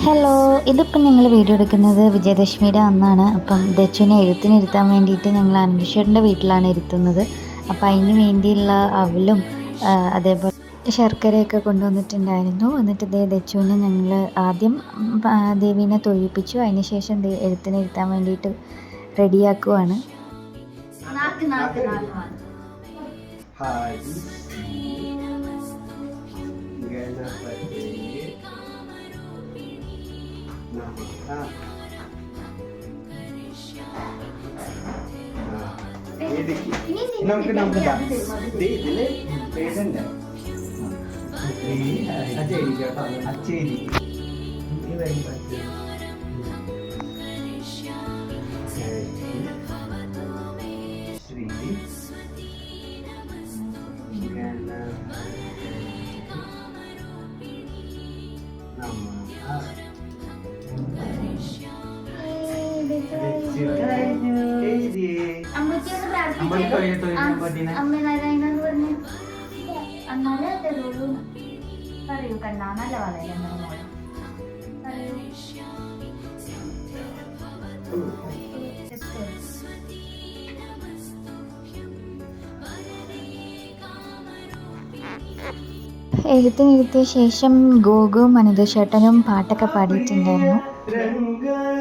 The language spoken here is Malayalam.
ഹലോ, ഇതിപ്പം ഞങ്ങൾ വീഡിയോ എടുക്കുന്നത് വിജയദശമിയുടെ അന്നാണ്. അപ്പം ദച്ചുവിനെ എഴുത്തിനിരുത്താൻ വേണ്ടിയിട്ട് ഞങ്ങൾ അനന്തശ്വരൻ്റെ വീട്ടിലാണ് ഇരുത്തുന്നത്. അപ്പം അതിന് വേണ്ടിയുള്ള അവലും അതേപോലെ ശർക്കരയൊക്കെ കൊണ്ടുവന്നിട്ടുണ്ടായിരുന്നു. എന്നിട്ട് ദച്ചുവിനെ ഞങ്ങൾ ആദ്യം ദേവീനെ തൊഴിപ്പിച്ചു. അതിന് ശേഷം എഴുത്തിനിരുത്താൻ വേണ്ടിയിട്ട് റെഡിയാക്കുവാണ്. നമുക്ക് ഇതില് പേരുണ്ട് അച്ചേരി കേട്ടോ, അച്ചേരി ശ്രീ പറയൂ കണ്ണാ, നല്ല വളരെ എഴുത്തിനിരുത്തിയ ശേഷം ഗോകുവും അനിതശേട്ടനും പാട്ടൊക്കെ പാടിയിട്ടുണ്ടായിരുന്നു. രംഗനായ